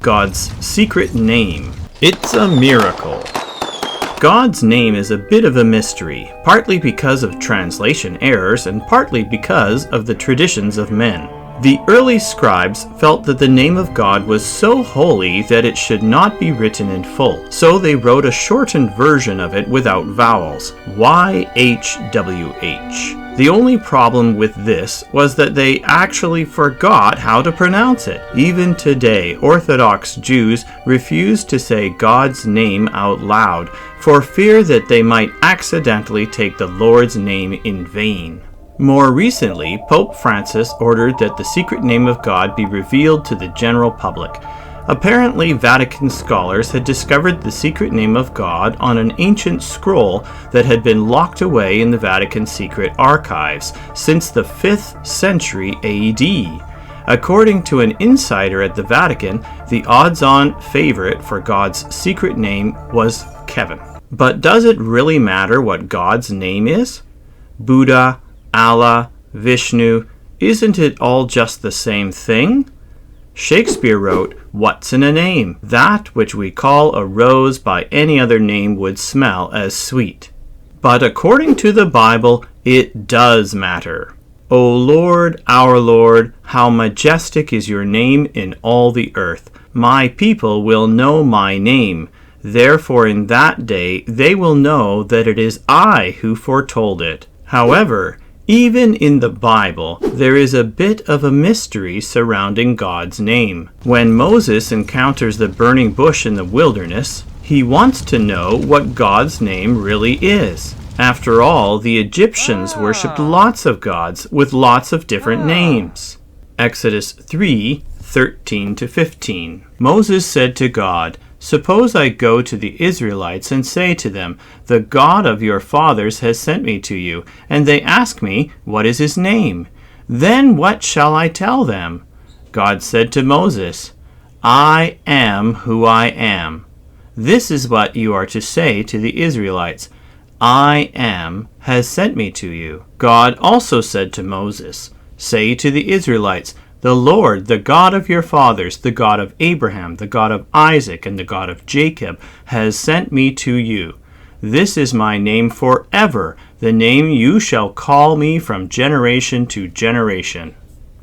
God's secret name. It's a miracle. God's name is a bit of a mystery, partly because of translation errors and partly because of the traditions of men. The early scribes felt that the name of God was so holy that it should not be written in full, so they wrote a shortened version of it without vowels, YHWH. The only problem with this was that they actually forgot how to pronounce it. Even today, Orthodox Jews refuse to say God's name out loud for fear that they might accidentally take the Lord's name in vain. More recently, Pope Francis ordered that the secret name of God be revealed to the general public. Apparently, Vatican scholars had discovered the secret name of God on an ancient scroll that had been locked away in the Vatican secret archives since the 5th century AD. According to an insider at the Vatican, the odds-on favorite for God's secret name was Kevin. But does it really matter what God's name is? Buddha, Allah, Vishnu, isn't it all just the same thing? Shakespeare wrote, "What's in a name? That which we call a rose by any other name would smell as sweet." But according to the Bible, it does matter. O Lord, our Lord, how majestic is your name in all the earth. My people will know my name. Therefore in that day they will know that it is I who foretold it. However, even in the Bible, there is a bit of a mystery surrounding God's name. When Moses encounters the burning bush in the wilderness, he wants to know what God's name really is. After all, the Egyptians worshipped lots of gods with lots of different names. Exodus 3:13-15. Moses said to God, "Suppose I go to the Israelites and say to them, 'The God of your fathers has sent me to you,' and they ask me, 'What is his name?' Then what shall I tell them?" God said to Moses, "I am who I am. This is what you are to say to the Israelites. I am has sent me to you." God also said to Moses, "Say to the Israelites, 'The Lord, the God of your fathers, the God of Abraham, the God of Isaac, and the God of Jacob, has sent me to you. This is my name forever, the name you shall call me from generation to generation.'"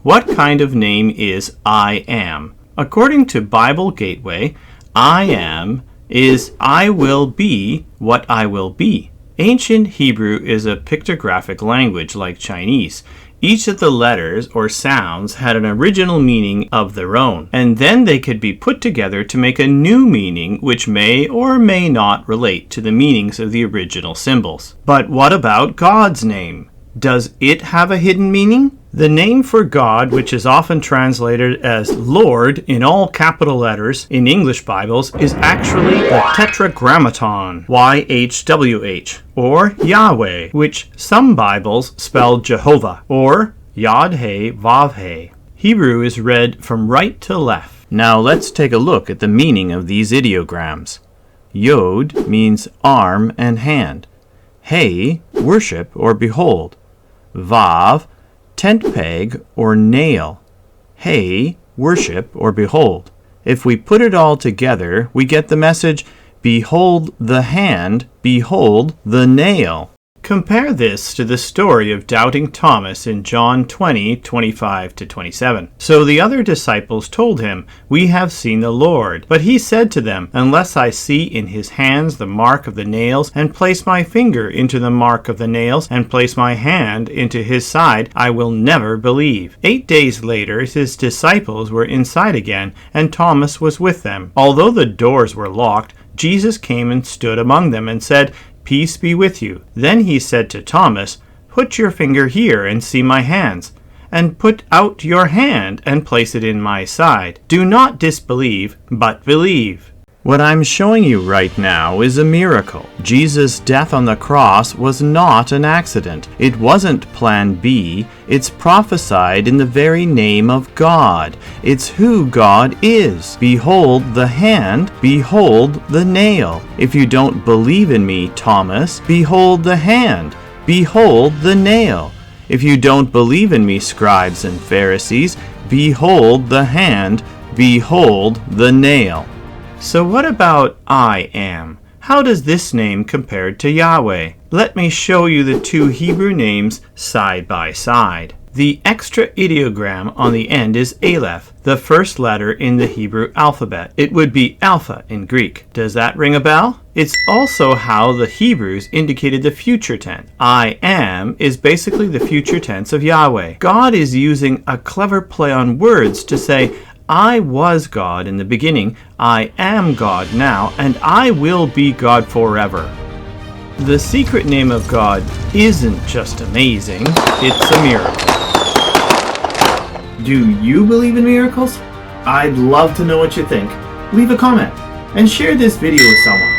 What kind of name is I am? According to Bible Gateway, I am is I will be what I will be. Ancient Hebrew is a pictographic language like Chinese. Each of the letters or sounds had an original meaning of their own, and then they could be put together to make a new meaning which may or may not relate to the meanings of the original symbols. But what about God's name? Does it have a hidden meaning? The name for God, which is often translated as Lord in all capital letters in English Bibles, is actually the Tetragrammaton, YHWH, or Yahweh, which some Bibles spell Jehovah, or Yod-He Vav-He. Hebrew is read from right to left. Now let's take a look at the meaning of these ideograms. Yod means arm and hand. He, worship or behold. Vav, tent peg or nail. He, worship or behold. If we put it all together, we get the message, behold the hand, behold the nail. Compare this to the story of doubting Thomas in John 20:25-27. So the other disciples told him, "We have seen the Lord." But he said to them, "Unless I see in his hands the mark of the nails, and place my finger into the mark of the nails, and place my hand into his side, I will never believe." 8 days later, his disciples were inside again, and Thomas was with them. Although the doors were locked, Jesus came and stood among them and said, "Peace be with you." Then he said to Thomas, "Put your finger here and see my hands, and put out your hand and place it in my side. Do not disbelieve, but believe." What I'm showing you right now is a miracle. Jesus' death on the cross was not an accident. It wasn't plan B. It's prophesied in the very name of God. It's who God is. Behold the hand, behold the nail. If you don't believe in me, Thomas, behold the hand, behold the nail. If you don't believe in me, scribes and Pharisees, behold the hand, Behold the nail. So what about I am? How does this name compare to Yahweh? Let me show you the two Hebrew names side by side. The extra ideogram on the end is Aleph, the first letter in the Hebrew alphabet. It would be Alpha in Greek. Does that ring a bell? It's also how the Hebrews indicated the future tense. I am is basically the future tense of Yahweh. God is using a clever play on words to say, I was God in the beginning, I am God now, and I will be God forever. The secret name of God isn't just amazing, it's a miracle. Do you believe in miracles? I'd love to know what you think. Leave a comment and share this video with someone.